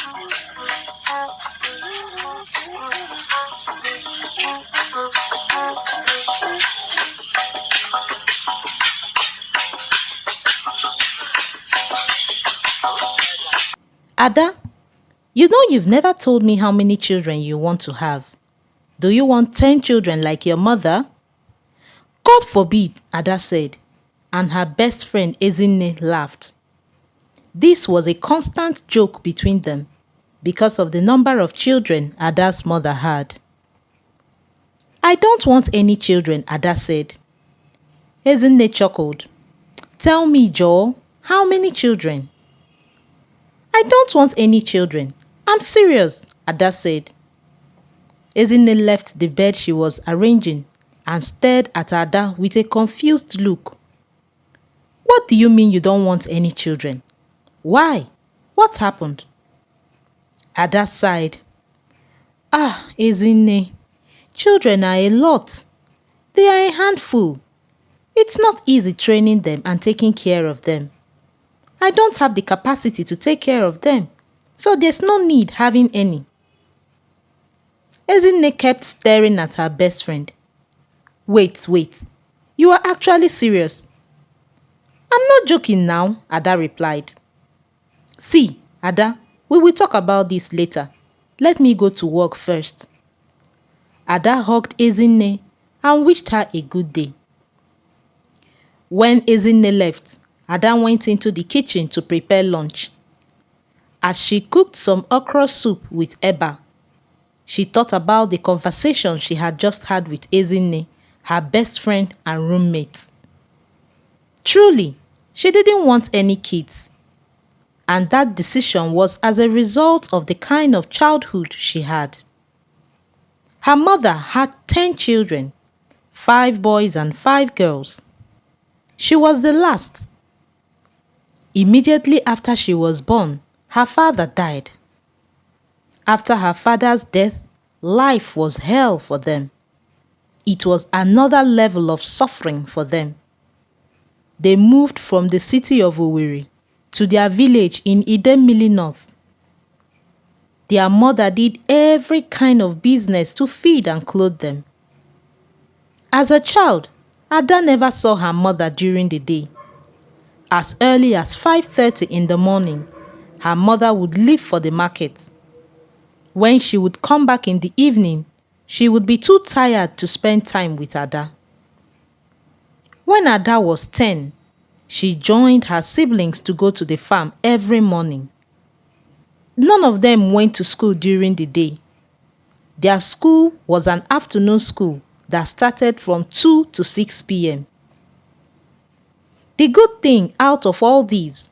Ada, you know you've never told me how many children you want to have. Do you want 10 children like your mother? God forbid, Ada said, and her best friend Ezinne laughed. This was a constant joke between them because of the number of children Ada's mother had. I don't want any children, Ada said. Ezinne chuckled. Tell me, Joel, how many children? I don't want any children. I'm serious, Ada said. Ezinne left the bed she was arranging and stared at Ada with a confused look. What do you mean you don't want any children? Why? What happened? Ada sighed. Ah, Ezinne, children are a lot. They are a handful. It's not easy training them and taking care of them. I don't have the capacity to take care of them, so there's no need having any. Ezinne kept staring at her best friend. Wait. You are actually serious? I'm not joking now, Ada replied. See, Ada, we will talk about this later. Let me go to work first. Ada hugged Ezinne and wished her a good day. When Ezinne left, Ada went into the kitchen to prepare lunch. As she cooked some okra soup with eba, she thought about the conversation she had just had with Ezinne, her best friend and roommate. Truly, she didn't want any kids. And that decision was as a result of the kind of childhood she had. Her mother had 10 children, 5 boys and 5 girls. She was the last. Immediately after she was born, her father died. After her father's death, life was hell for them. It was another level of suffering for them. They moved from the city of Owerri to their village in Idemili North. Their mother did every kind of business to feed and clothe them. As a child, Ada never saw her mother during the day. As early as 5:30 in the morning, her mother would leave for the market. When she would come back in the evening, she would be too tired to spend time with Ada. When Ada was 10, she joined her siblings to go to the farm every morning. None of them went to school during the day. Their school was an afternoon school that started from 2 to 6 p.m. The good thing out of all these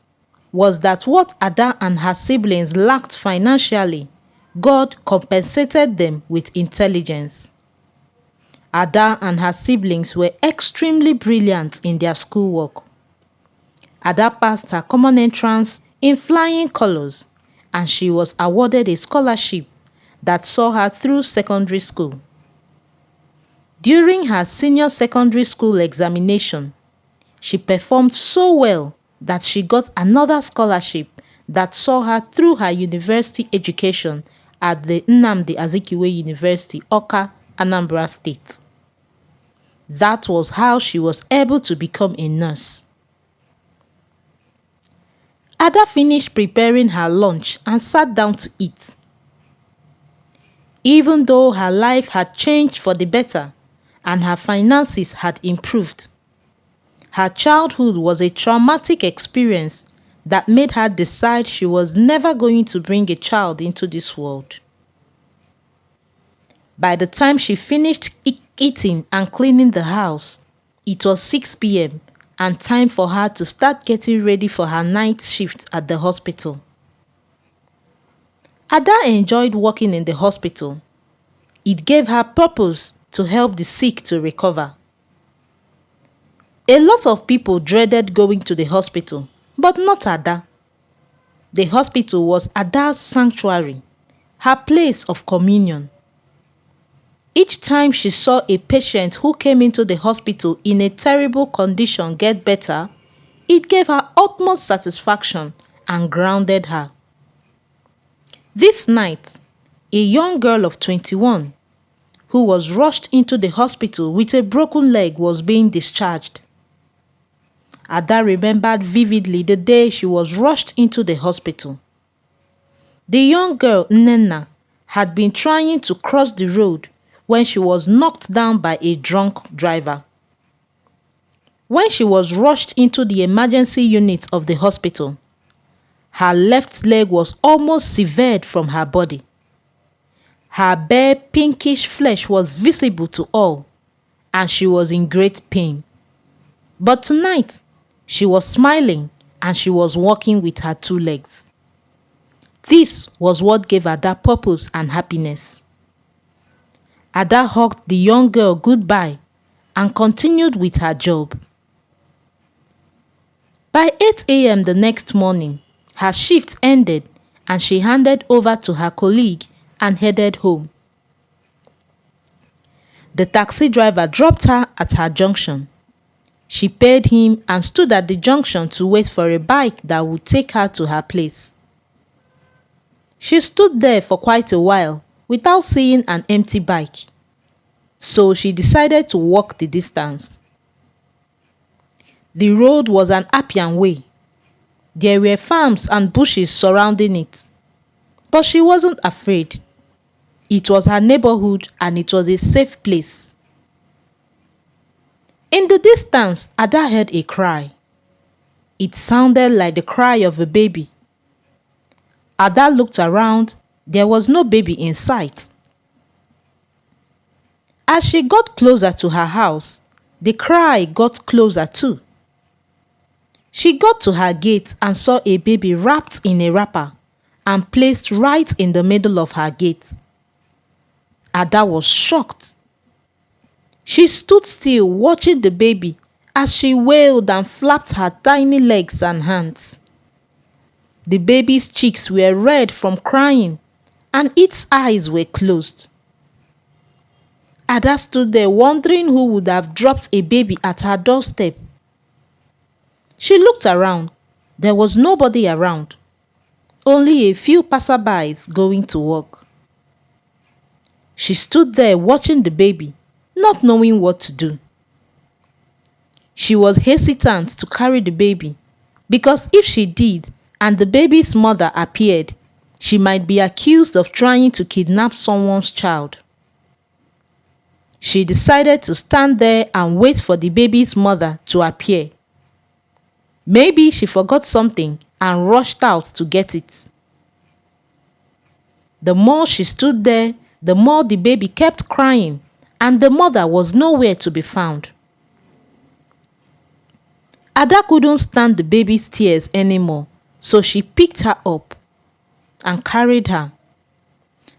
was that what Ada and her siblings lacked financially, God compensated them with intelligence. Ada and her siblings were extremely brilliant in their schoolwork. Ada passed her common entrance in flying colors, and she was awarded a scholarship that saw her through secondary school. During her senior secondary school examination, she performed so well that she got another scholarship that saw her through her university education at the Nnamdi Azikiwe University, Awka, Anambra State. That was how she was able to become a nurse. Ada finished preparing her lunch and sat down to eat. Even though her life had changed for the better and her finances had improved, her childhood was a traumatic experience that made her decide she was never going to bring a child into this world. By the time she finished eating and cleaning the house, it was 6 p.m. and time for her to start getting ready for her night shift at the hospital. Ada enjoyed working in the hospital. It gave her purpose to help the sick to recover. A lot of people dreaded going to the hospital, but not Ada. The hospital was Ada's sanctuary, her place of communion. Each time she saw a patient who came into the hospital in a terrible condition get better, it gave her utmost satisfaction and grounded her. This night, a young girl of 21 who was rushed into the hospital with a broken leg was being discharged. Ada remembered vividly the day she was rushed into the hospital. The young girl, Nnenna, had been trying to cross the road when she was knocked down by a drunk driver. When she was rushed into the emergency unit of the hospital, her left leg was almost severed from her body. Her bare pinkish flesh was visible to all, and she was in great pain. But tonight, she was smiling and she was walking with her two legs. This was what gave Ada purpose and happiness. Ada hugged the young girl goodbye and continued with her job. By 8 a.m. the next morning, her shift ended and she handed over to her colleague and headed home. The taxi driver dropped her at her junction. She paid him and stood at the junction to wait for a bike that would take her to her place. She stood there for quite a while without seeing an empty bike, so she decided to walk the distance. The road was an Appian way. There were farms and bushes surrounding it, but she wasn't afraid. It was her neighborhood and it was a safe place. In the distance, Ada heard a cry. It sounded like the cry of a baby. Ada looked around. There was no baby in sight. As she got closer to her house, the cry got closer too. She got to her gate and saw a baby wrapped in a wrapper and placed right in the middle of her gate. Ada was shocked. She stood still watching the baby as she wailed and flapped her tiny legs and hands. The baby's cheeks were red from crying and its eyes were closed. Ada stood there wondering who would have dropped a baby at her doorstep. She looked around. There was nobody around, only a few passerbys going to work. She stood there watching the baby, not knowing what to do. She was hesitant to carry the baby because if she did and the baby's mother appeared, she might be accused of trying to kidnap someone's child. She decided to stand there and wait for the baby's mother to appear. Maybe she forgot something and rushed out to get it. The more she stood there, the more the baby kept crying, and the mother was nowhere to be found. Ada couldn't stand the baby's tears anymore, so she picked her up and carried her.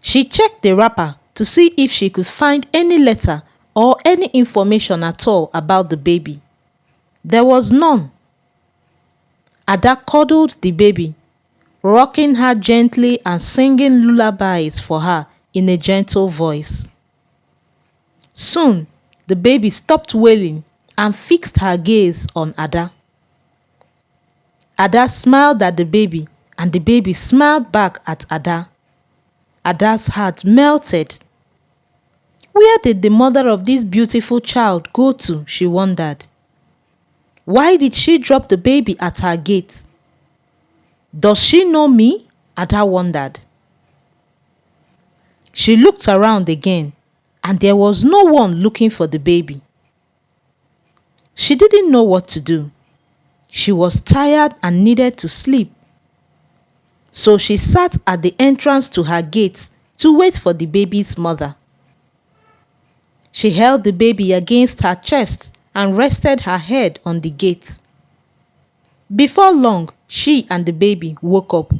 She checked the wrapper to see if she could find any letter or any information at all about the baby. There was none. Ada cuddled the baby, rocking her gently and singing lullabies for her in a gentle voice. Soon, the baby stopped wailing and fixed her gaze on Ada. Ada smiled at the baby and the baby smiled back at Ada. Ada's heart melted. Where did the mother of this beautiful child go to, she wondered. Why did she drop the baby at her gate? Does she know me? Ada wondered. She looked around again, and there was no one looking for the baby. She didn't know what to do. She was tired and needed to sleep. So she sat at the entrance to her gate to wait for the baby's mother. She held the baby against her chest and rested her head on the gate. Before long, she and the baby woke up.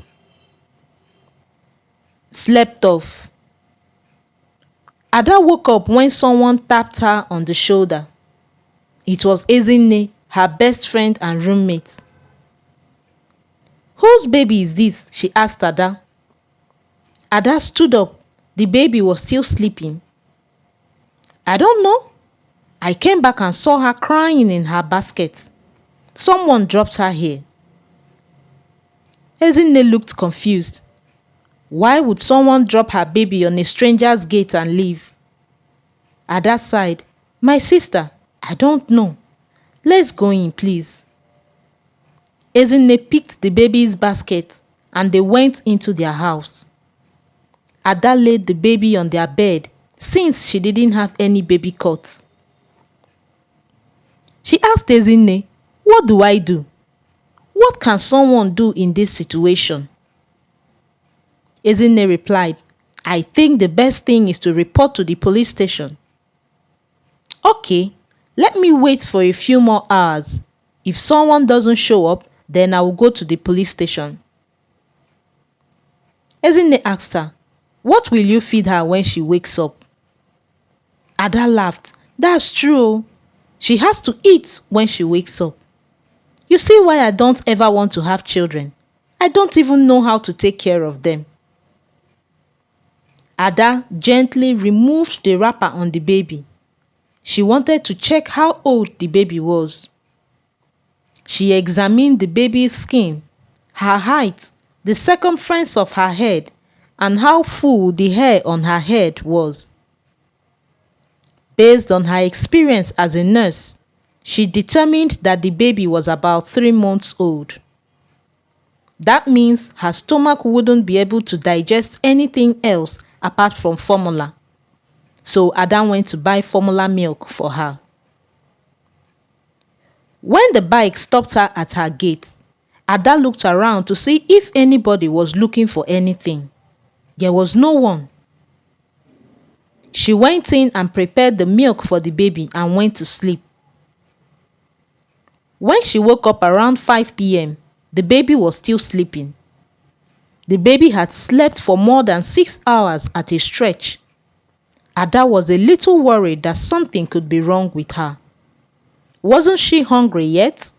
Slept off. Ada woke up when someone tapped her on the shoulder. It was Ezinne, her best friend and roommate. Whose baby is this? She asked Ada. Ada stood up. The baby was still sleeping. I don't know. I came back and saw her crying in her basket. Someone dropped her here. Ezinne looked confused. Why would someone drop her baby on a stranger's gate and leave? Ada sighed. My sister, I don't know. Let's go in, please. Ezinne picked the baby's basket and they went into their house. Ada laid the baby on their bed since she didn't have any baby cots. She asked Ezinne, what do I do? What can someone do in this situation? Ezinne replied, I think the best thing is to report to the police station. Okay, let me wait for a few more hours. If someone doesn't show up, then I will go to the police station. Ezinne asked her, what will you feed her when she wakes up? Ada laughed. That's true. She has to eat when she wakes up. You see why I don't ever want to have children. I don't even know how to take care of them. Ada gently removed the wrapper on the baby. She wanted to check how old the baby was. She examined the baby's skin, her height, the circumference of her head, and how full the hair on her head was. Based on her experience as a nurse, she determined that the baby was about 3 months old. That means her stomach wouldn't be able to digest anything else apart from formula. So Ada went to buy formula milk for her. When the bike stopped her at her gate, Ada looked around to see if anybody was looking for anything. There was no one. She went in and prepared the milk for the baby and went to sleep. When she woke up around 5 p.m., the baby was still sleeping. The baby had slept for more than 6 hours at a stretch. Ada was a little worried that something could be wrong with her. Wasn't she hungry yet?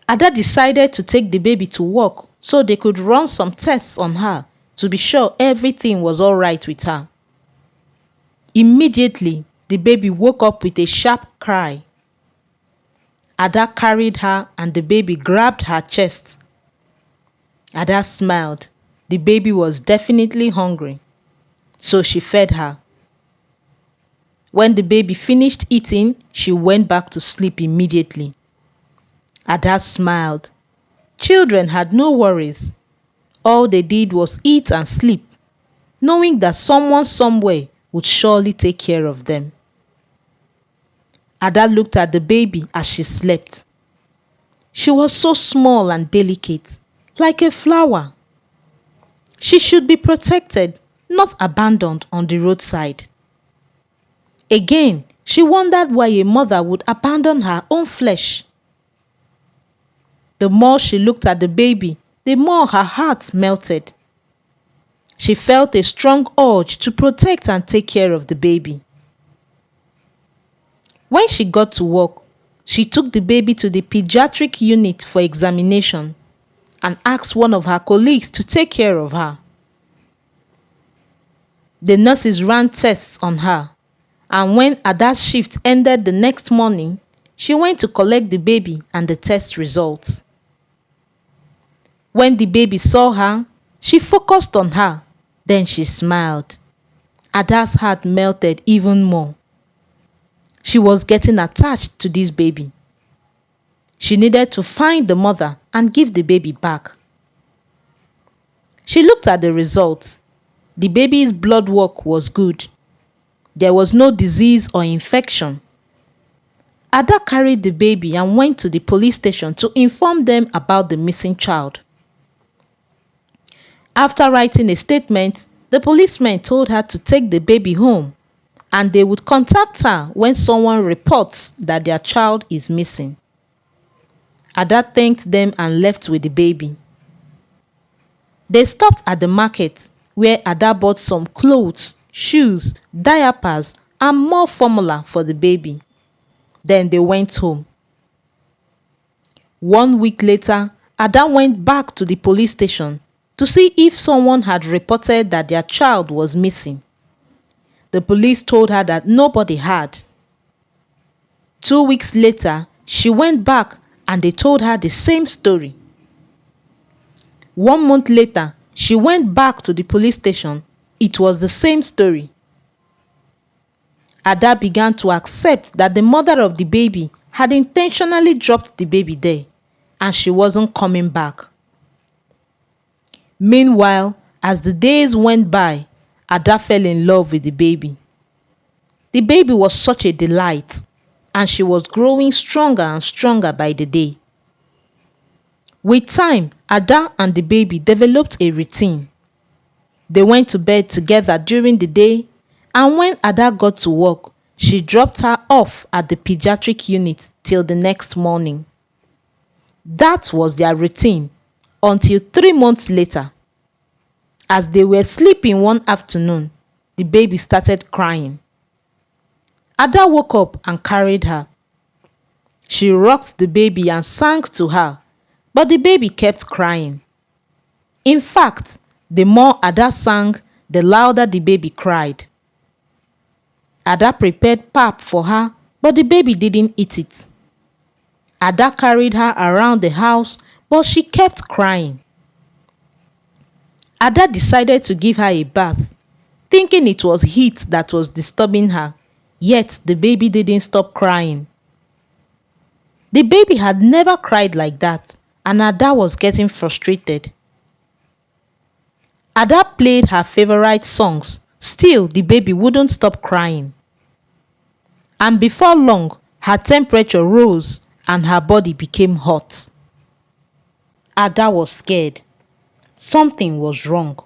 Ada decided to take the baby to work so they could run some tests on her to be sure everything was all right with her. Immediately, the baby woke up with a sharp cry. Ada carried her and the baby grabbed her chest. Ada smiled. The baby was definitely hungry, so she fed her. When the baby finished eating, she went back to sleep immediately. Ada smiled. Children had no worries. All they did was eat and sleep, knowing that someone somewhere would surely take care of them. Ada looked at the baby as she slept. She was so small and delicate, like a flower. She should be protected, not abandoned on the roadside. Again, she wondered why a mother would abandon her own flesh. The more she looked at the baby, the more her heart melted. She felt a strong urge to protect and take care of the baby. When she got to work, she took the baby to the pediatric unit for examination and asked one of her colleagues to take care of her. The nurses ran tests on her, and when Ada's shift ended the next morning, she went to collect the baby and the test results. When the baby saw her, she focused on her, then she smiled. Ada's heart melted even more. She was getting attached to this baby. She needed to find the mother and give the baby back. She looked at the results. The baby's blood work was good. There was no disease or infection. Ada carried the baby and went to the police station to inform them about the missing child. After writing a statement, the policemen told her to take the baby home and they would contact her when someone reports that their child is missing. Ada thanked them and left with the baby. They stopped at the market where Ada bought some clothes, shoes, diapers, and more formula for the baby. Then they went home. 1 week later, Ada went back to the police station to see if someone had reported that their child was missing. The police told her that nobody had. 2 weeks later, she went back and they told her the same story. 1 month later, she went back to the police station. It was the same story. Ada began to accept that the mother of the baby had intentionally dropped the baby there and she wasn't coming back. Meanwhile, as the days went by, Ada fell in love with the baby. The baby was such a delight and she was growing stronger and stronger by the day. With time, Ada and the baby developed a routine. They went to bed together during the day, and when Ada got to work, she dropped her off at the pediatric unit till the next morning. That was their routine until 3 months later. As they were sleeping one afternoon, the baby started crying. Ada woke up and carried her. She rocked the baby and sang to her, but the baby kept crying. In fact, the more Ada sang, the louder the baby cried. Ada prepared pap for her, but the baby didn't eat it. Ada carried her around the house, but she kept crying. Ada decided to give her a bath, thinking it was heat that was disturbing her, yet the baby didn't stop crying. The baby had never cried like that, and Ada was getting frustrated. Ada played her favorite songs, still the baby wouldn't stop crying. And before long, her temperature rose and her body became hot. Ada was scared. Something was wrong.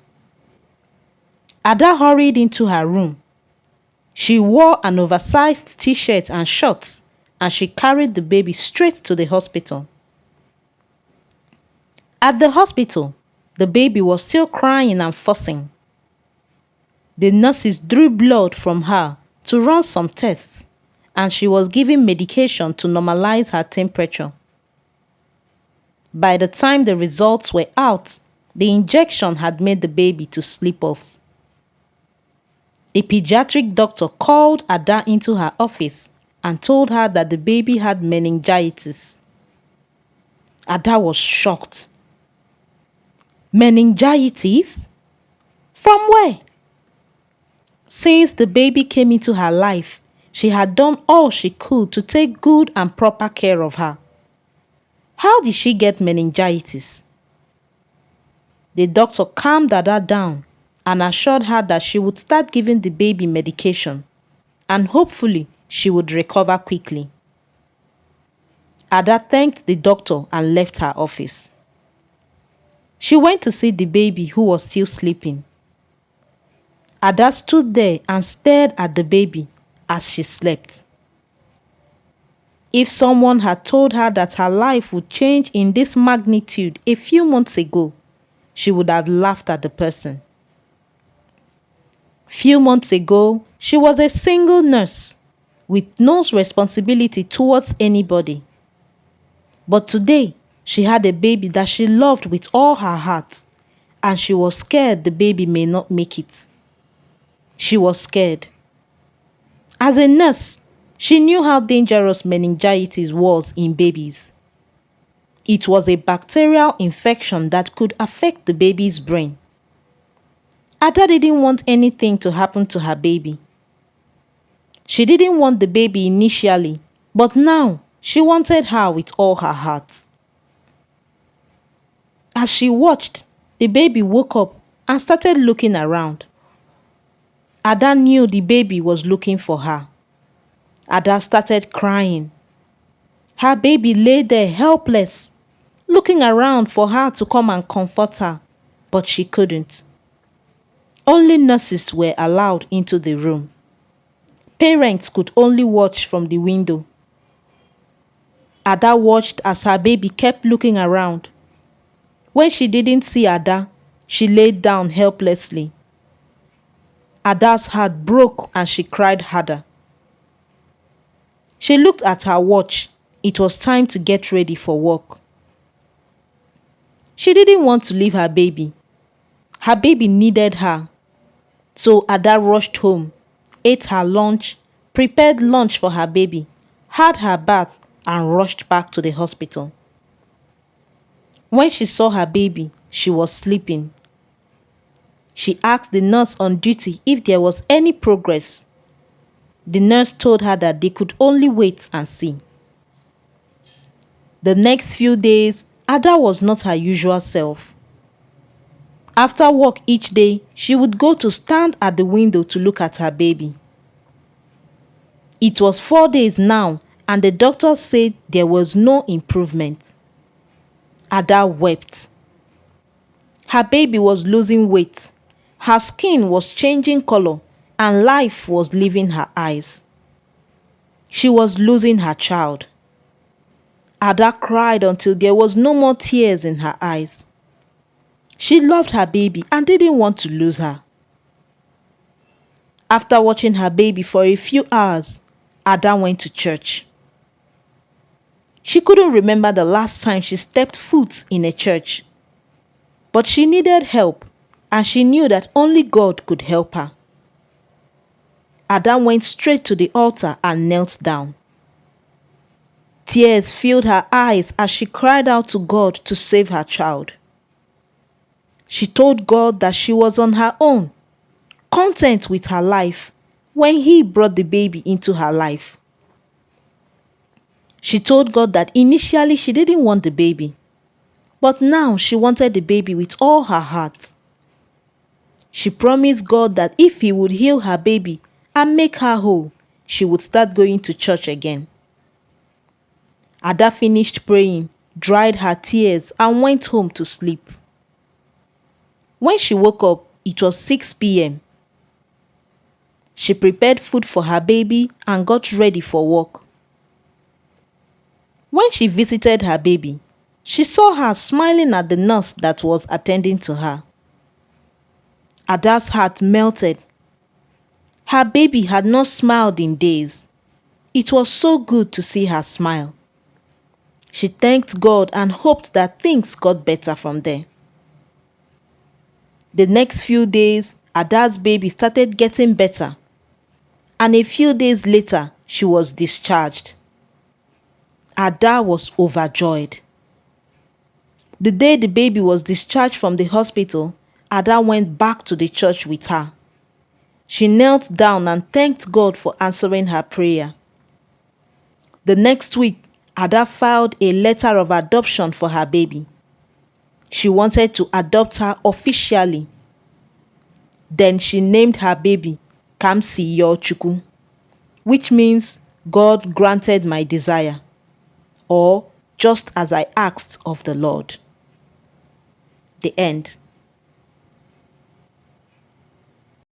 Ada hurried into her room. She wore an oversized t-shirt and shorts, and she carried the baby straight to the hospital. At the hospital, the baby was still crying and fussing. The nurses drew blood from her to run some tests, and she was given medication to normalize her temperature. By the time the results were out, the injection had made the baby to sleep off. A pediatric doctor called Ada into her office and told her that the baby had meningitis. Ada was shocked. Meningitis? From where? Since the baby came into her life, she had done all she could to take good and proper care of her. How did she get meningitis? The doctor calmed Ada down and assured her that she would start giving the baby medication and hopefully she would recover quickly. Ada thanked the doctor and left her office. She went to see the baby who was still sleeping. Ada stood there and stared at the baby as she slept. If someone had told her that her life would change in this magnitude a few months ago, she would have laughed at the person. Few months ago, she was a single nurse with no responsibility towards anybody. But today, she had a baby that she loved with all her heart, and she was scared the baby may not make it. She was scared. As a nurse, she knew how dangerous meningitis was in babies. It was a bacterial infection that could affect the baby's brain. Ada didn't want anything to happen to her baby. She didn't want the baby initially, but now she wanted her with all her heart. As she watched, the baby woke up and started looking around. Ada knew the baby was looking for her. Ada started crying. Her baby lay there helpless, looking around for her to come and comfort her, but she couldn't. Only nurses were allowed into the room. Parents could only watch from the window. Ada watched as her baby kept looking around. When she didn't see Ada, she laid down helplessly. Ada's heart broke and she cried harder. She looked at her watch. It was time to get ready for work. She didn't want to leave her baby. Her baby needed her. So Ada rushed home, ate her lunch, prepared lunch for her baby, had her bath, and rushed back to the hospital. When she saw her baby, she was sleeping. She asked the nurse on duty if there was any progress. The nurse told her that they could only wait and see. The next few days, Ada was not her usual self. After work each day, she would go to stand at the window to look at her baby. It was 4 days now, and the doctor said there was no improvement. Ada wept. Her baby was losing weight. Her skin was changing color, and life was leaving her eyes. She was losing her child. Ada cried until there was no more tears in her eyes. She loved her baby and didn't want to lose her. After watching her baby for a few hours, Ada went to church. She couldn't remember the last time she stepped foot in a church. But she needed help, and she knew that only God could help her. Ada went straight to the altar and knelt down. Tears filled her eyes as she cried out to God to save her child. She told God that she was on her own, content with her life, when He brought the baby into her life. She told God that initially she didn't want the baby, but now she wanted the baby with all her heart. She promised God that if He would heal her baby and make her whole, she would start going to church again. Ada finished praying, dried her tears, and went home to sleep. When she woke up, it was 6 p.m. She prepared food for her baby and got ready for work. When she visited her baby, she saw her smiling at the nurse that was attending to her. Ada's heart melted. Her baby had not smiled in days. It was so good to see her smile. She thanked God and hoped that things got better from there. The next few days, Ada's baby started getting better, and a few days later, she was discharged. Ada was overjoyed. The day the baby was discharged from the hospital, Ada went back to the church with her. She knelt down and thanked God for answering her prayer. The next week, Ada filed a letter of adoption for her baby. She wanted to adopt her officially. Then she named her baby Kamsi Yochukwu, which means God granted my desire, or just as I asked of the Lord. The end.